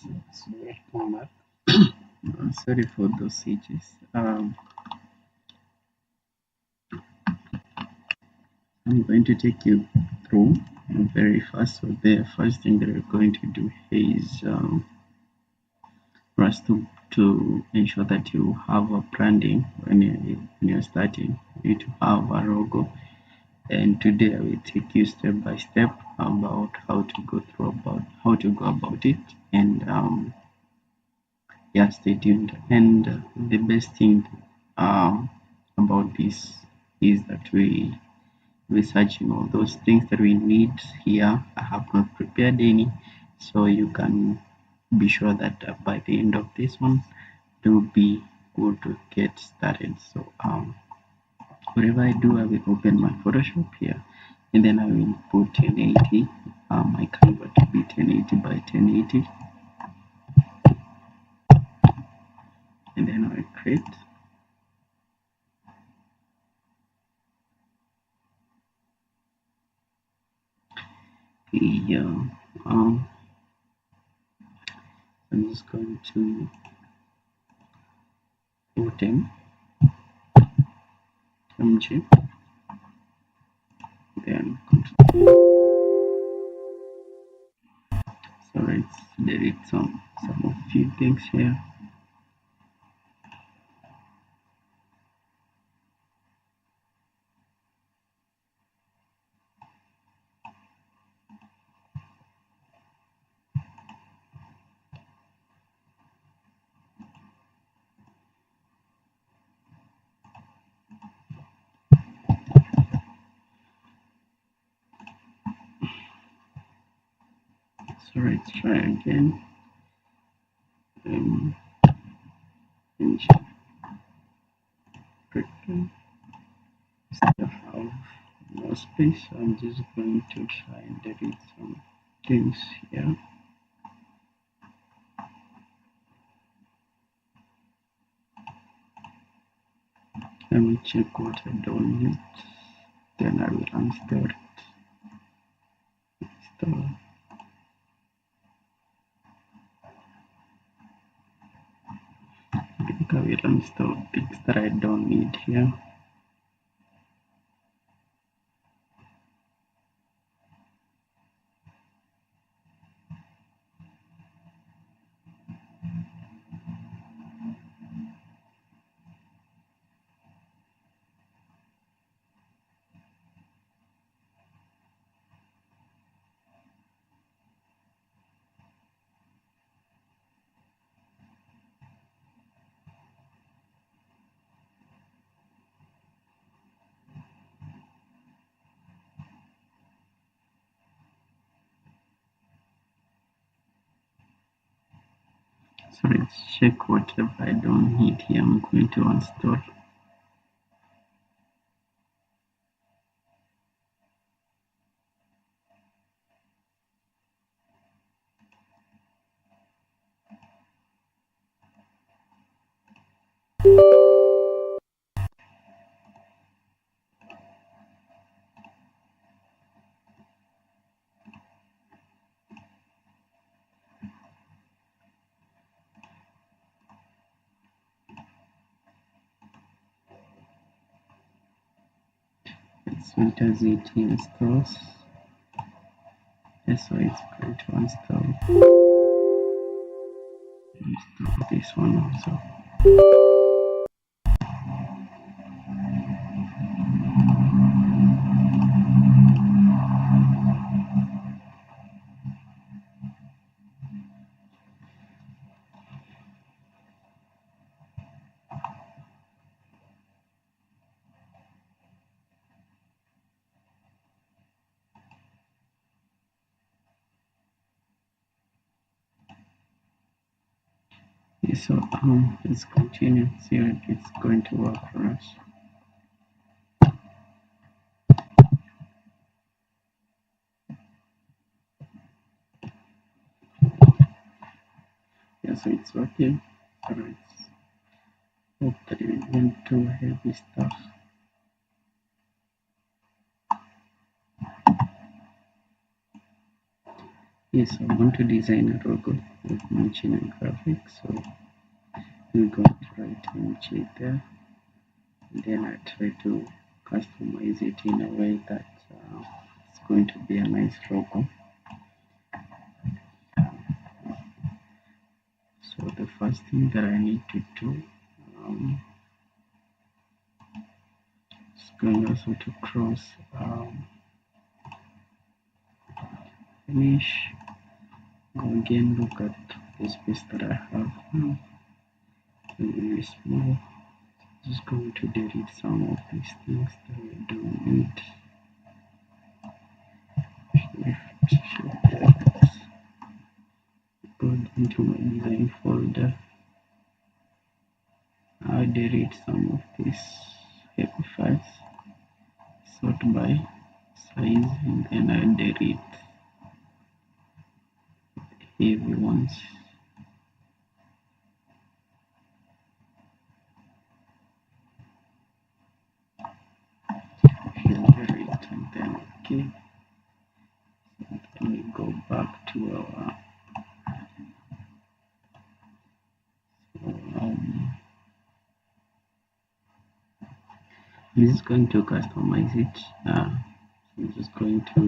So welcome back. Sorry for those switches. I'm going to take you through very fast. So the first thing that we're going to do is for us to ensure that you have a branding when you're starting. You need to have a logo. And today I will take you step by step about how to go about it. And yeah, stay tuned. And the best thing um, about this is that we're searching all those things that we need here. I have not prepared any, so you can be sure that by the end of this one you'll be good to get started. So whatever I do, I will open my Photoshop here, and then I will put 1080. My Canva to be 1080 by 1080, and then I will create. Yeah, I'm just going to put MG, then so let's delete some of few things here. So let's try again. MG, instead of have more space, I'm just going to try and delete some things here. Let me check what I don't need, then I will uninstall it. Install. I think I will uninstall things that I don't need here. So let's check whatever I don't need here. I'm going to uninstall. So it does it installs. That's why it's going to install this one also. Okay, so let's continue, see if it's going to work for us. Yeah, so it's working. So let's hope that it won't do heavy stuff. Yes, I want to design a logo with machine and graphics, so I'm going to write MG there, and then I try to customize it in a way that it's going to be a nice logo. So the first thing that I need to do is going also to cross finish. Go again, look at the space that I have now. Really small. Just going to delete some of these things that I don't need. Shift, go into my design folder. I delete some of these heavy files, sort by size, and then I delete the heavy ones. Delete and then okay. Let me go back to our I'm just going to customize it. I'm just going to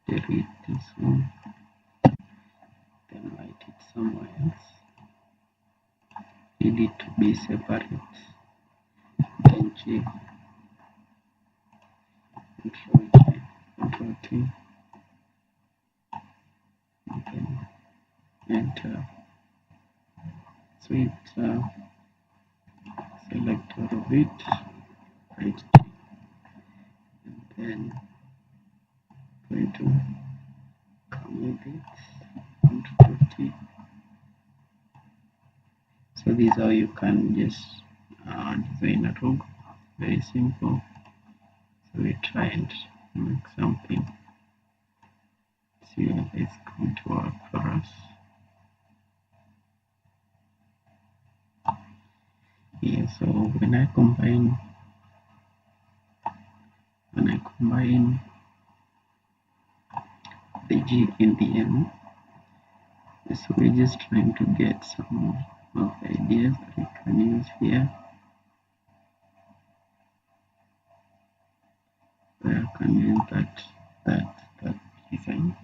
delete this one, then write it somewhere else. Need it to be separate. Then G, Control J, Control T, and then enter. So it select all of it, right T, and then going to come with it, Control T. So this is how you can just design a logo. Very simple. So we try and make something. See if it's going to work for us. Yeah, so when I combine the G and the M, so we're just trying to get some of the ideas that we can use here. Where I can use that design,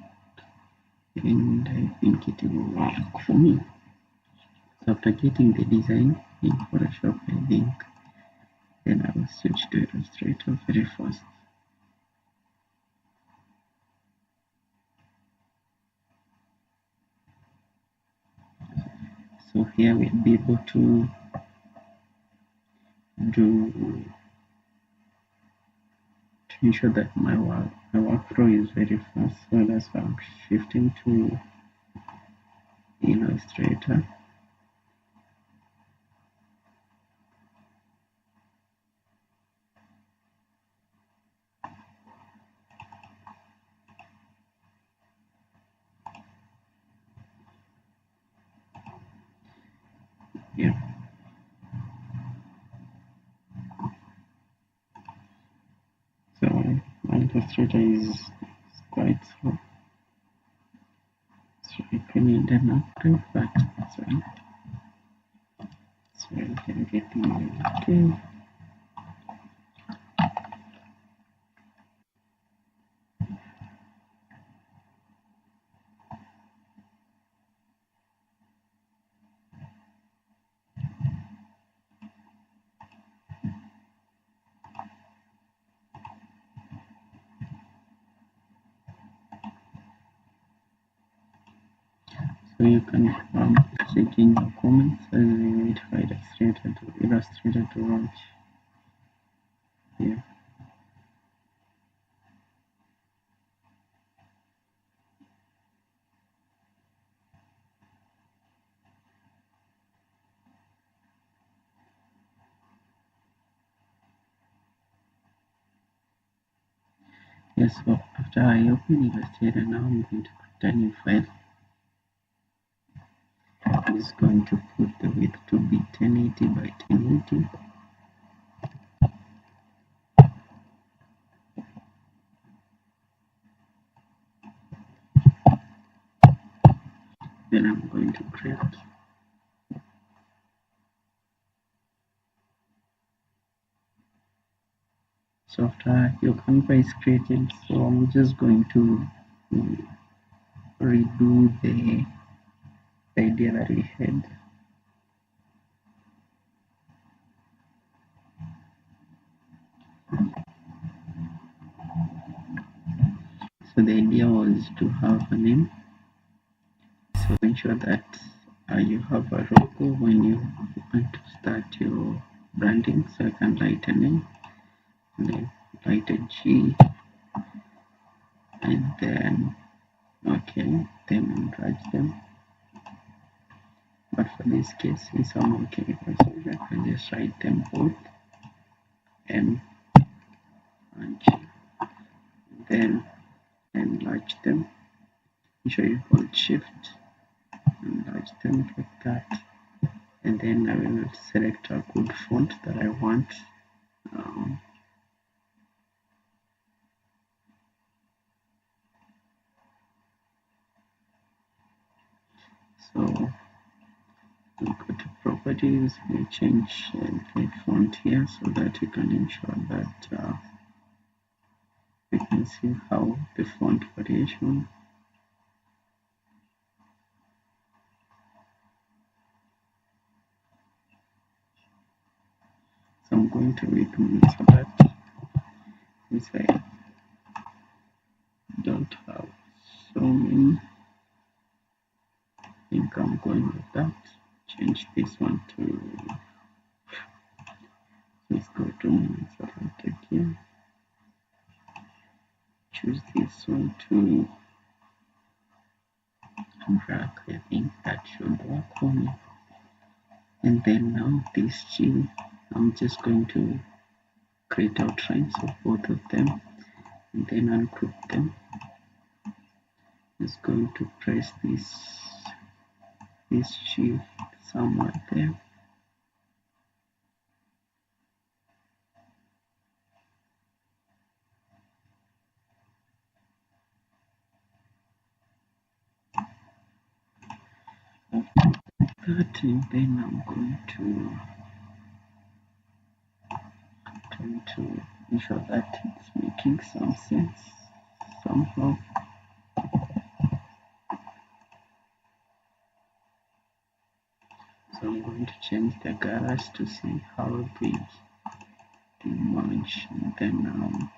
and I think it will work for me. So after getting the design in Photoshop, I think then I will switch to Illustrator very fast. So here we'll be able to ensure that my workflow is very fast. So that's why I'm shifting to Illustrator. Yeah. So my Illustrator is quite slow. So I can need an upgrade, but that's fine. So I can get my okay. So you can check in the comments as we wait for Illustrator to launch. Yeah. Yes, so after I open Illustrator now, I'm going to create a new file. I'm just going to put the width to be 1080 by 1080. Then I'm going to create. So after your Canva is created, so I'm just going to redo the idea that we had. So the idea was to have a name. So ensure that you have a logo when you want to start your branding. So I can write a name, and then write a G, and then okay, then enlarge them. But for this case, since I'm okay with myself, I can just write them both M and G, then enlarge them. Ensure you hold Shift, enlarge them like that, and then I will select a good font that I want. So we'll go to properties, we change the font here so that we can ensure that we can see how the font variation. So I'm going to recommend so that since I don't have so many, I think I'm going with that. Change this one to, let's go to select again. Choose this one to drag. I think that should work for me. And then now this G, I'm just going to create outlines of both of them and then ungroup them. Just going to press this G somewhere there. That, and then I'm going to try to ensure that it's making some sense somehow. So I'm going to change the colors to see how they merge, and then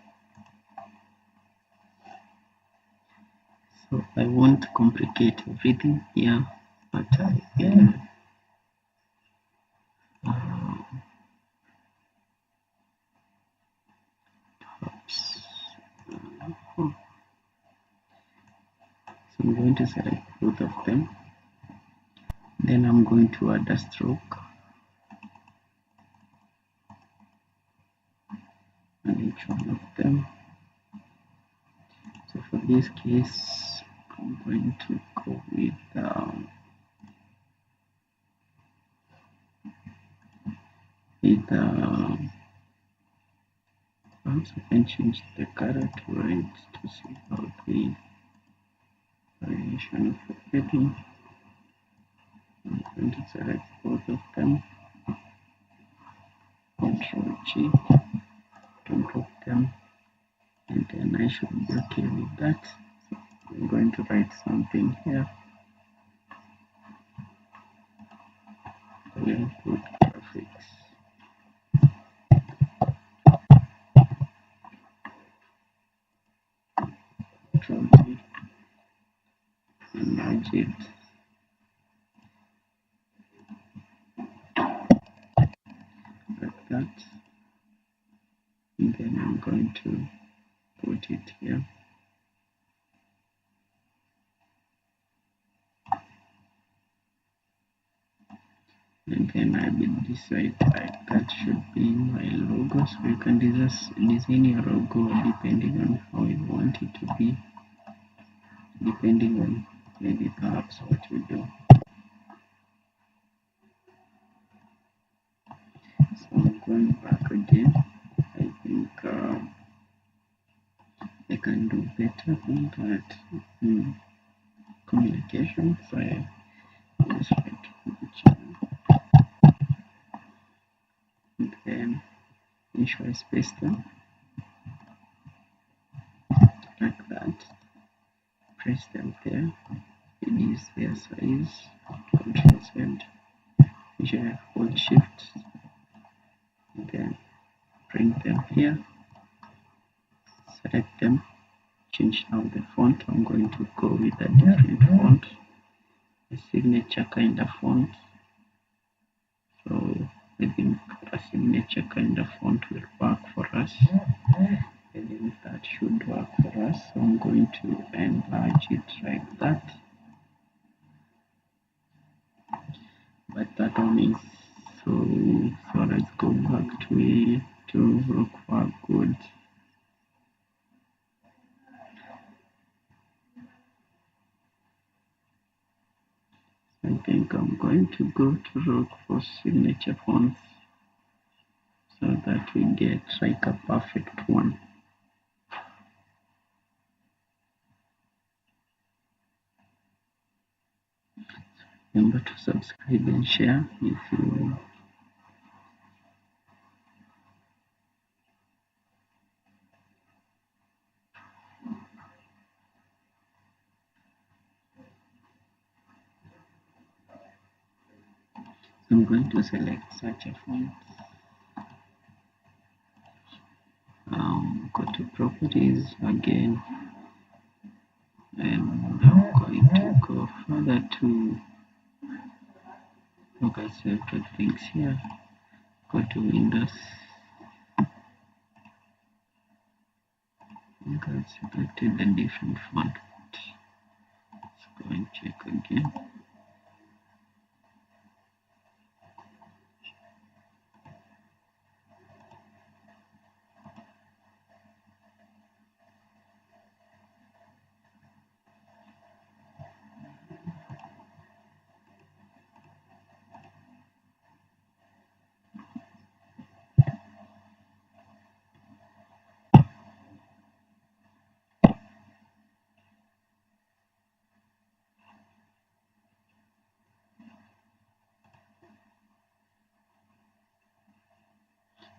so I won't complicate everything here, but perhaps so I'm going to select both of them. Then I'm going to add a stroke on each one of them. So for this case, I'm going to go with perhaps I can change the color to red to see how the variation of everything. I'm going to select both of them. Control G to group them, and then I should be okay with that. So I'm going to write something here. We'll put graphics. Control G, enlarge it. Like that. And then I'm going to put it here. And then I will decide like that should be my logo. So you can design your logo depending on how you want it to be, depending on maybe perhaps what you do. So I'm going back again. I think I can do better than that communication. So Just right channel. Then ensure I space them like that. Press them there. Reduce their size. Control Z. Ensure I hold Shift. Then bring them here. Select them. Change now the font. I'm going to go with a different font, a signature kind of font. So I think a signature kind of font will work for us. I think that should work for us. So I'm going to enlarge it like that. But that one is so let's go back to it to look for good. I think I'm going to go to look for signature fonts so that we get like a perfect one. Remember to subscribe and share if you I'm going to select such a font. Go to properties again, and I'm going to go further to look at several things here. Go to Windows. I got selected a different font. Let's go and check again.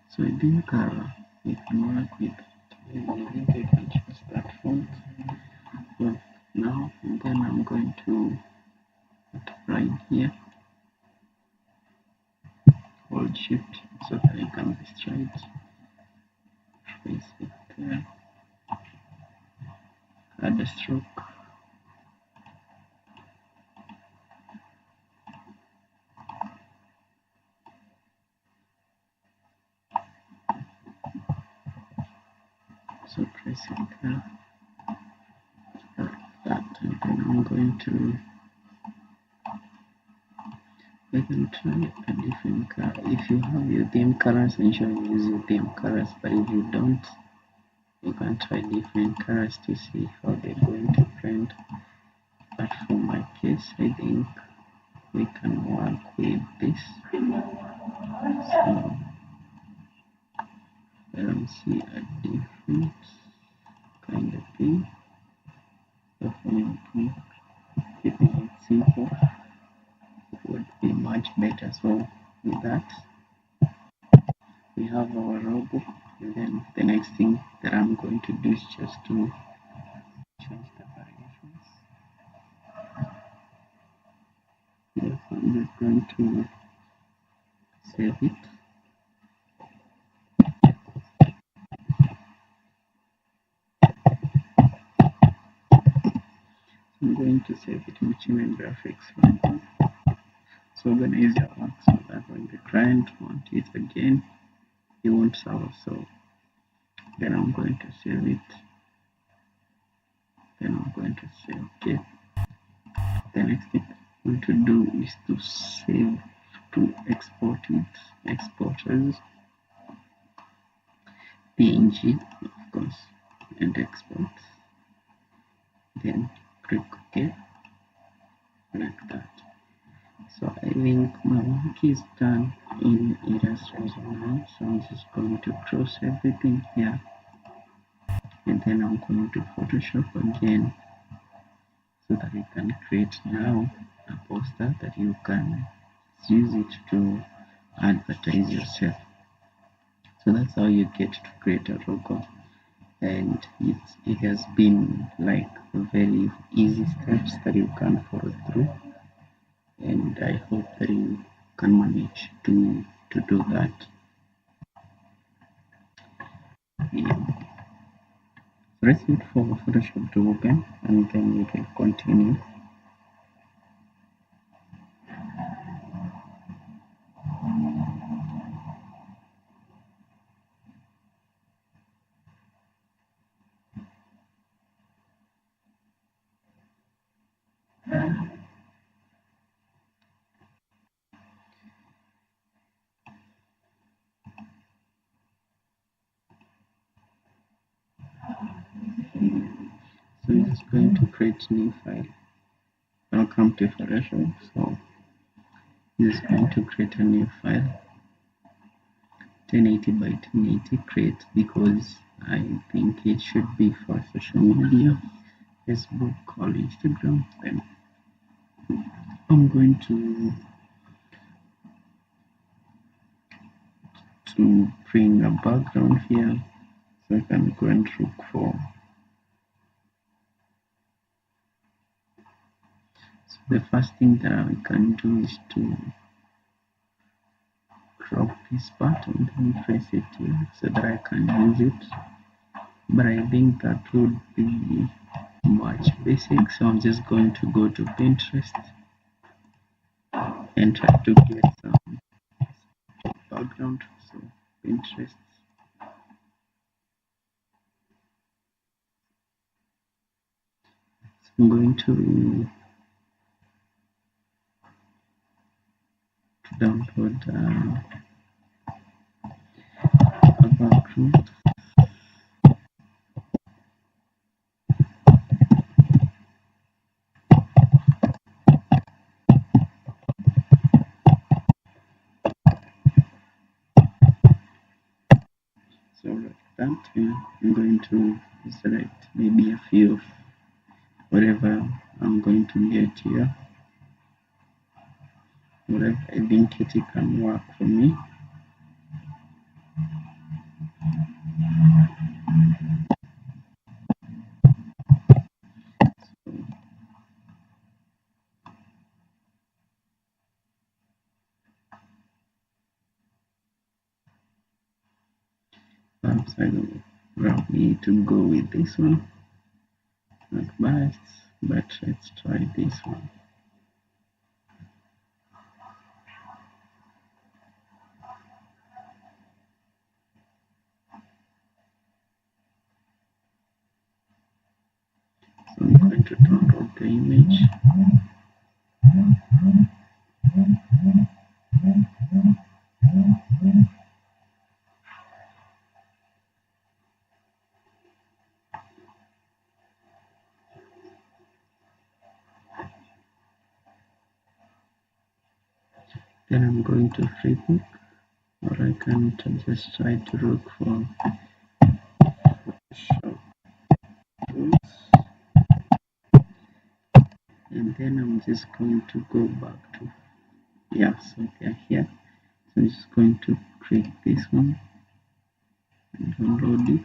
So I think we can work with I think I can choose that font. So now and then I'm going to put right here, hold Shift so that I can be straight. Place it there. Add a stroke. So press it there like that, and then I'm going to I can try a different color. If you have your theme colors, ensure you use your theme colors, but if you don't, you can try different colors to see how they're going to blend. But for my case, I think we can work with this. So I don't see a different kind of thing. So for me, keeping it simple would be much better. So with that, we have our logo, and then the next thing that I'm going to do is just to change the variations. Yes, I'm just going to save it. I'm going to save it in Human Graphics. So organize your work so that when the client wants it again, he won't suffer. So then I'm going to save it. Then I'm going to say okay. The next thing I'm going to do is to save, to export it. Export as PNG, of course, and export. Then click OK, like that. So I think my work is done in Illustrator now. So I'm just going to close everything here, and then I'm going to Photoshop again so that I can create now a poster that you can use it to advertise yourself. So that's how you get to create a logo, and it has been like very easy steps that you can follow through, and I hope that you can manage to do that. Yeah. So let's wait for Photoshop to open and then we can continue. So it's going to create new file. Welcome to Photoshop. So it's going to create a new file, 1080 by 1080 create, because I think it should be for social media, Facebook or Instagram. Then I'm going to bring a background here, so I can go and look for. So the first thing that we can do is to crop this part and then press it here so that I can use it. But I think that would be much basic, so I'm just going to go to Pinterest and try to get some background. So Pinterest, so I'm going to download a background. So like that, I'm going to select maybe a few of whatever I'm going to get here. Whatever I think it can work for me. So perhaps I will probably to go with this one, not bad, but let's try this one. So I'm going to download the image. Then I'm going to Figma, or I can just try to look for shop tools, and then I'm just going to go back to, yeah, so they're here. So I'm just going to click this one and download it.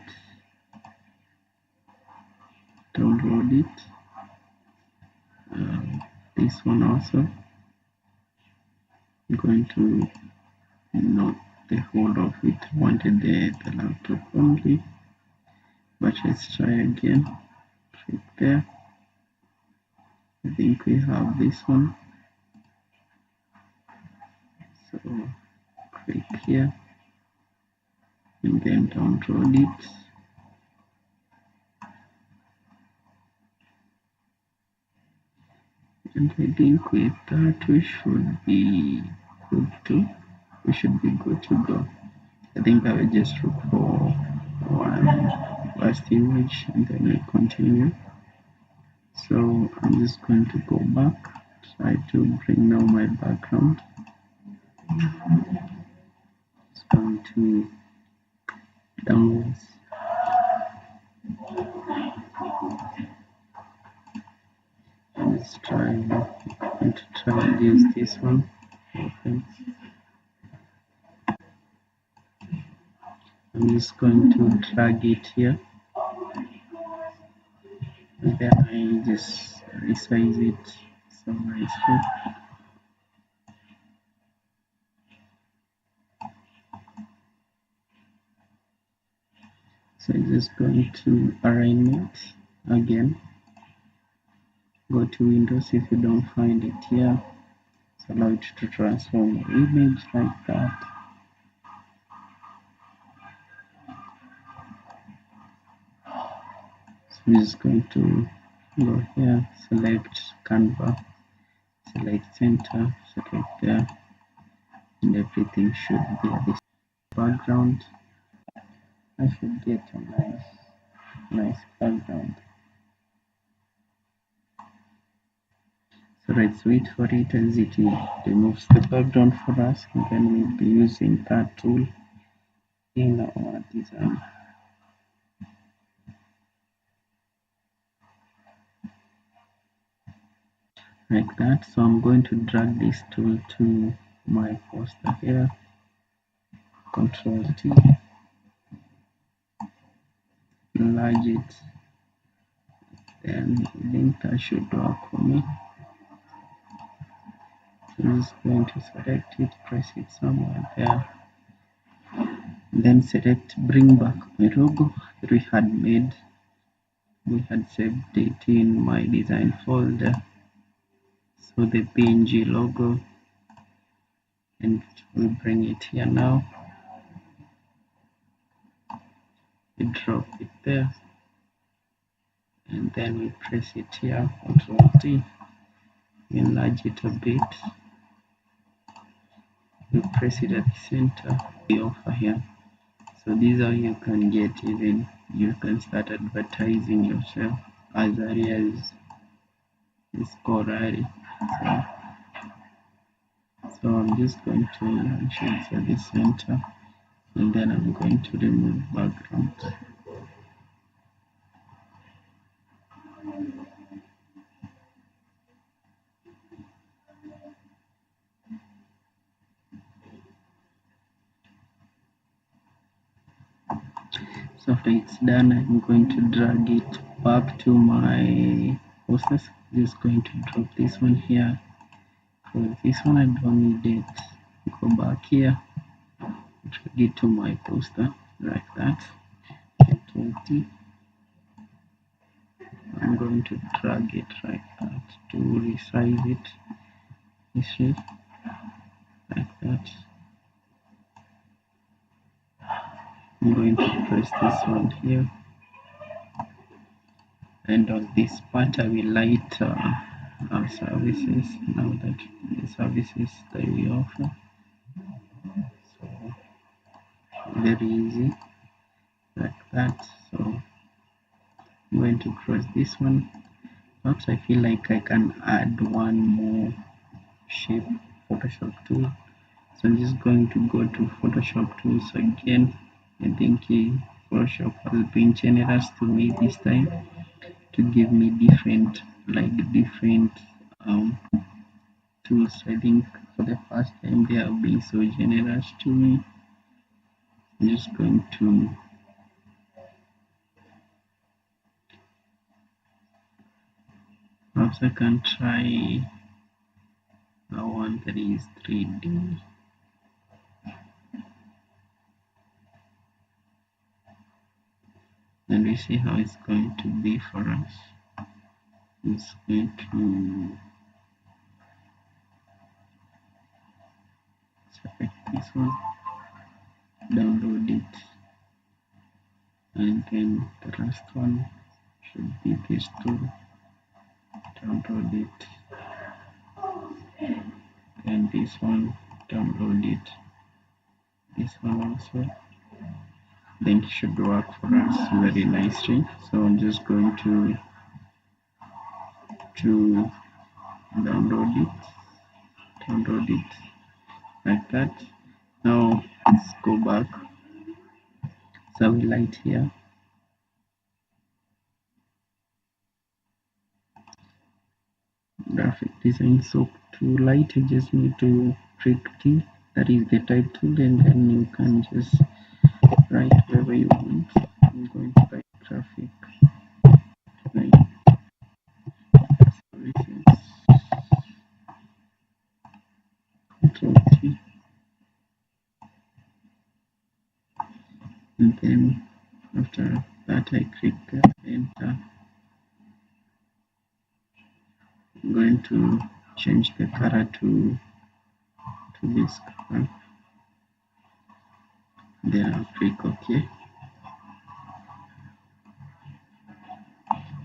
This one also. I'm going to not the whole of it. I wanted the laptop only, but let's try again. Click there. I think we have this one. So click here and then download it. And I think with that we should be good to go. I think I will just look for one last image and then I continue. So I'm just going to go back, try to bring now my background. It's going to download. Let's try going to try and use this one. Open. I'm just going to drag it here, and then I just resize it so nicely. So I'm just going to alignment again. Go to Windows if you don't find it here. Allow it to transform your image like that. So I'm just going to go here, select Canva, select center, select there, and everything should be at this background. I should get a nice background. So let's wait for it as it removes the background for us, and then we'll be using that tool in our design. Like that. So I'm going to drag this tool to my poster here. Control T, enlarge it, then I think that should work for me. So I'm just going to select it, press it somewhere there, then select bring back my logo that we had made. We had saved it in my design folder. So the PNG logo, and we bring it here now. We drop it there, and then we press it here, Control T, enlarge it a bit. We press it at the center, we offer here. So this is how you can get, even you can start advertising yourself as early as Corari. So I'm just going to launch it at the center, and then I'm going to remove background. So after it's done, I'm going to drag it back to my posters. Just going to drop this one here. For this one, I don't need it. Go back here, drag it to my poster like that. Control T. I'm going to drag it like that to resize it. This way, like that. I'm going to press this one here, and on this part I will light our services, now that the services that we offer. So very easy like that. So I'm going to cross this one. Perhaps I feel like I can add one more shape, Photoshop tool. So I'm just going to go to Photoshop tools again. I think Photoshop has been generous to me this time to give me different tools. I think for the first time they have been so generous to me. I'm just going to perhaps I can try one that is 3D. And we see how it's going to be for us. It's going to select this one, download it, and then the last one should be this tool. Download it, and this one, download it, this one also. Then it should work for us very nicely. So I'm just going to download it like that. Now let's go back. So we light here. graphic design. So to light, you just need to click key, that is the type tool, and then you can just write wherever you want. I'm going to write graphic design services. Control T, and then after that I click enter. I'm going to change the color to this color. Then I'll click OK.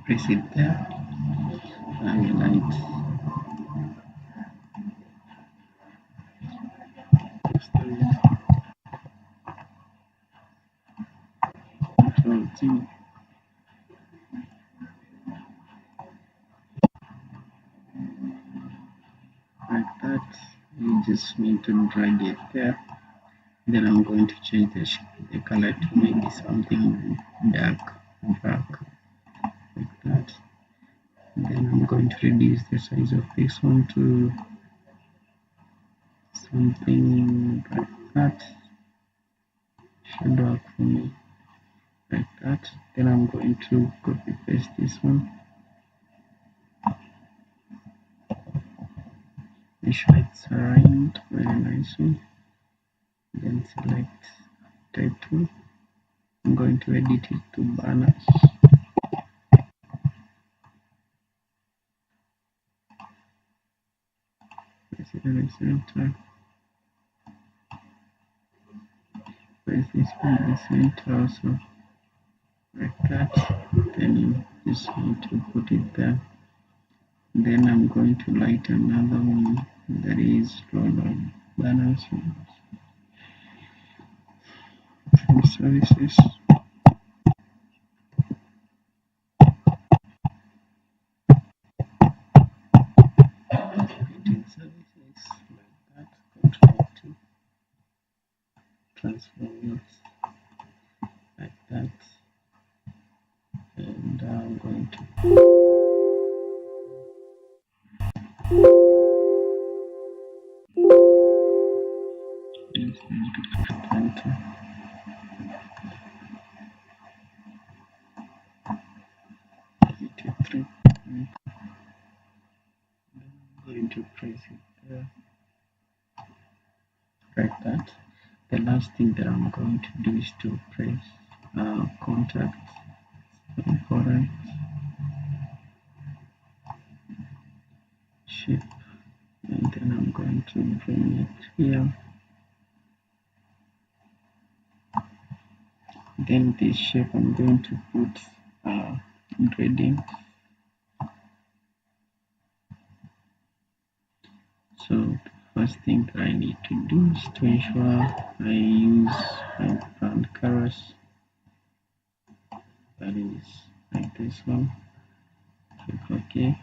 Press it there. Highlight. Control T. Like that. You just need to drag it there. Then I'm going to change the color to maybe something dark black, like that. Then I'm going to reduce the size of this one to something like that. Should work for me, like that. Then I'm going to copy paste this one. Make sure it's aligned very nicely. Then select type tool. I'm going to edit it to banners. Place it in the center. Place this one in the center also, like that. Then you just need to put it there. Then I'm going to light another one that is lot of banners from services. Services like that. Control to transform it like that. And I'm going to use 20. I'm going to press it there, like that. The last thing that I'm going to do is to press contact. Important shape, and then I'm going to bring it here. Then this shape I'm going to put gradient. So the first thing that I need to do is to ensure I use my brand colors, that is like this one. Click OK.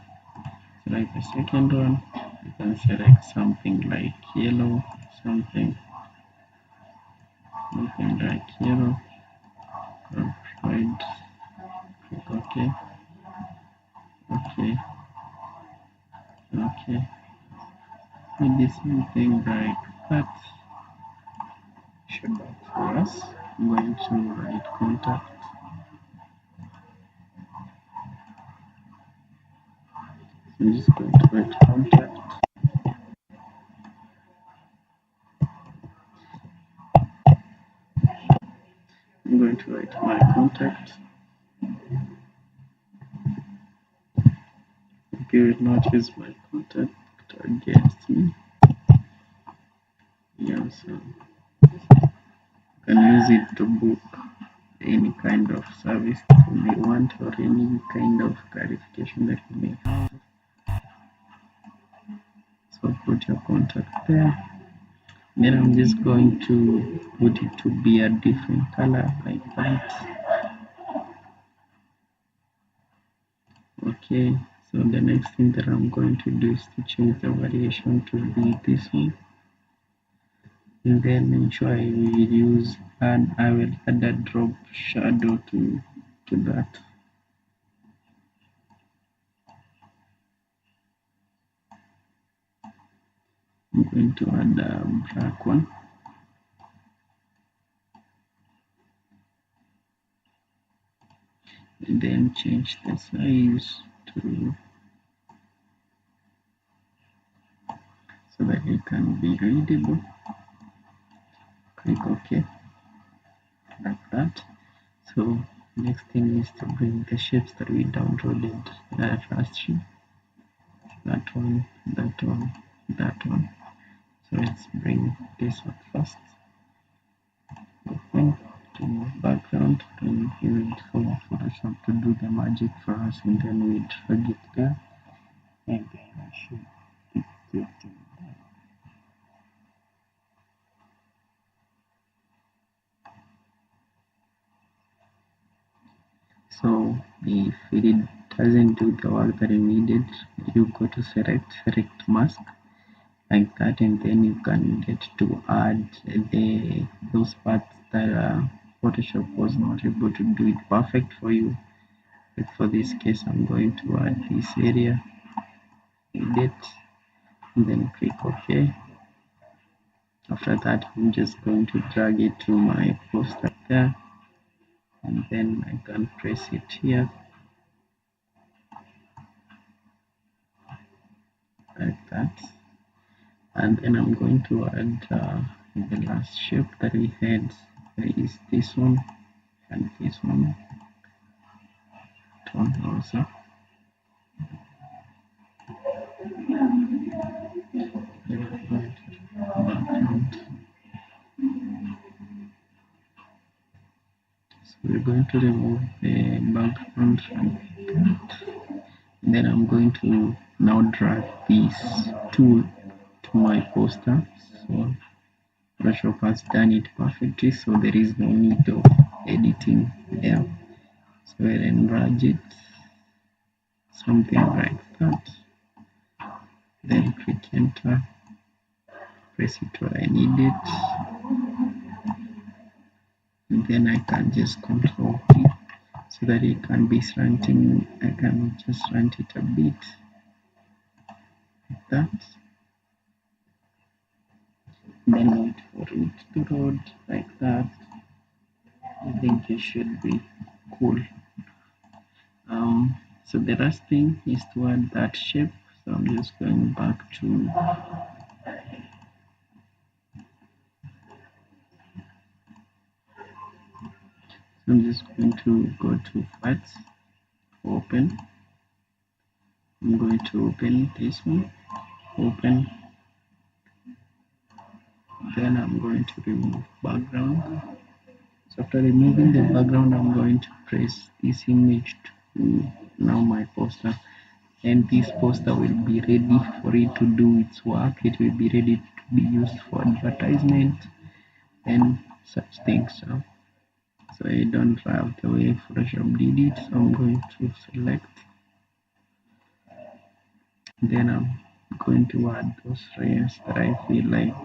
Select the second one. You can select something like yellow, something like yellow or red. Click OK. OK. OK. Maybe something like that should work for us. I'm going to write contact. So I'm just going to write contact. I'm going to write my contact. Okay, will not use my contact against me. Yeah, so you can use it to book any kind of service you may want or any kind of clarification that you may have. So put your contact there. Then I'm just going to put it to be a different color like that. Okay, so the next thing that I'm going to do is to change the variation to be this one. And then ensure I will use, and I will add a drop shadow to that. I'm going to add a black one. And then change the size to so that it can be readable. Click OK, like that. So next thing is to bring the shapes that we downloaded first sheet. That one, that one, that one. So let's bring this one first. Open to background and use it for Photoshop to do the magic for us, and then we drag it there, and then we should be getting there. So if it doesn't do the work that you needed, you go to select mask like that, and then you can get to add those parts that Photoshop was not able to do it perfect for you. But for this case, I'm going to add this area, edit, and then click OK. After that, I'm just going to drag it to my poster there, and then I can press it here like that. And then I'm going to add the last shape that we had. There is this one and this one also. So we're going to remove the background from that. Then I'm going to now drag this tool to my poster. So Photoshop has done it perfectly, so there is no need of editing there. So I'll enlarge it, something like that. Then click enter, press it where I need it, and then I can just control P so that it can be slanting. I can just slant it a bit like that. Then wait for it to load like that. I think it should be cool. So the last thing is to add that shape. So I'm just going back to I'm just going to go to Files, open. I'm going to open this one, open. Then I'm going to remove background. So after removing the background, I'm going to press this image to now my poster, and this poster will be ready for it to do its work. It will be ready to be used for advertisement and such things. So I don't have the way Photoshop did it, so I'm going to select. Then I'm going to add those layers that I feel like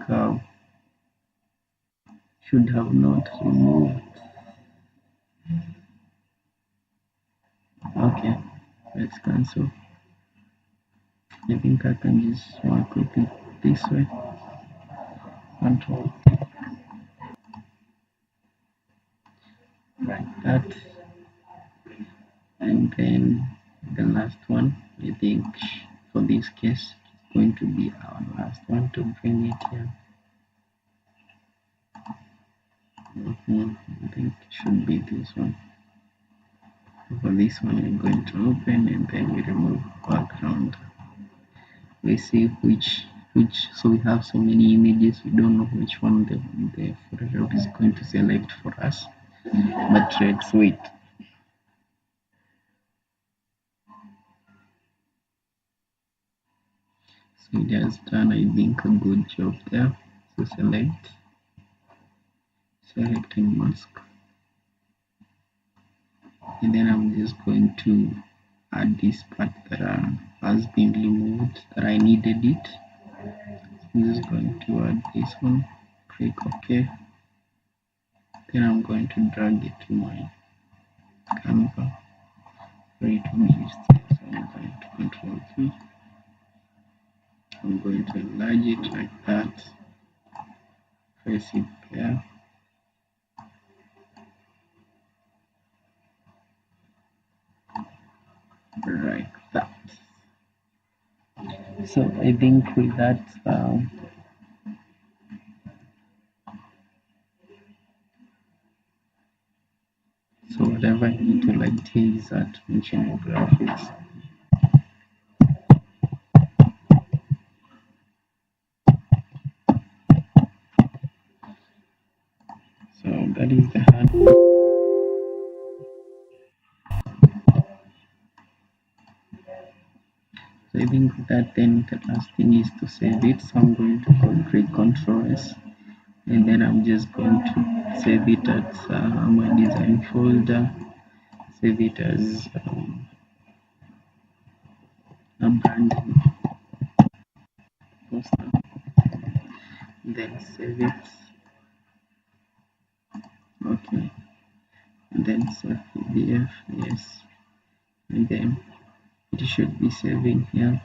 should have not removed. Okay, let's cancel. I think I can just work with it this way. Control like that. And then the last one, I think for this case, is going to be our last one to bring it here. I think it should be this one. For this one, we're going to open, and then we remove background. We see which so we have so many images, we don't know which one the Photoshop is going to select for us, but let's wait. So it has done, I think, a good job there. So select and mask, and then I'm just going to add this part that has been removed that I needed it. I'm just going to add this one, click OK. Then I'm going to drag it to my Canva for it to be used. So I'm going to Control V, I'm going to enlarge it like that, place it there. Like that. So I think with that, so whatever I need to like is that mentioning graphics. So that is the hard part. So I think that then the last thing is to save it. So I'm going to click Control S, and then I'm just going to save it as my design folder. Save it as a branding poster. Then save it. Okay. And then save PDF. Yes. And then it should be saving here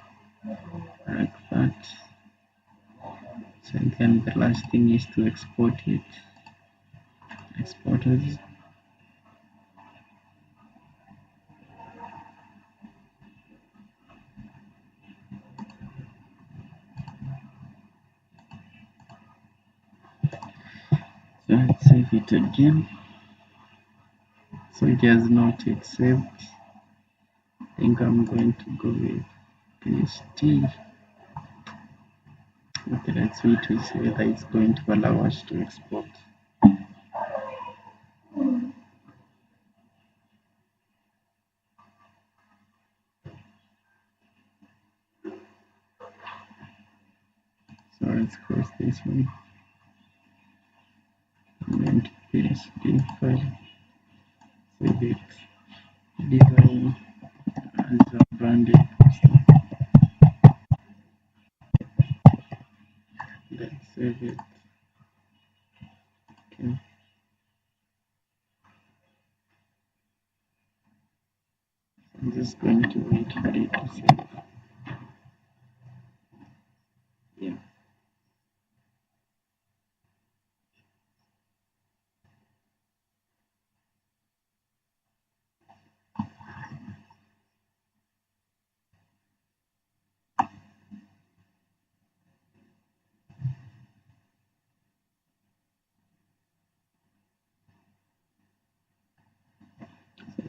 like that. So then the last thing is to export it. Export it. So let's save it again. So it has not yet saved. I think I'm going to go with PST. Okay, let's wait to see whether it's going to allow us to export. So let's close this one. I'm going to PSD file. Save it. Design as a branded poster. Then save it. Okay. I'm just going to wait for it to save. Yeah.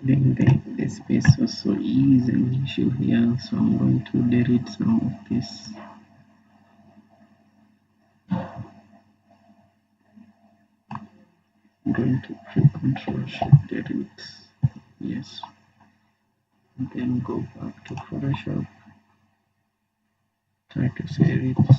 Then the space also is an issue here, so I'm going to delete some of this. I'm going to click Control Shift delete. Yes. Then go back to Photoshop. Try to save it.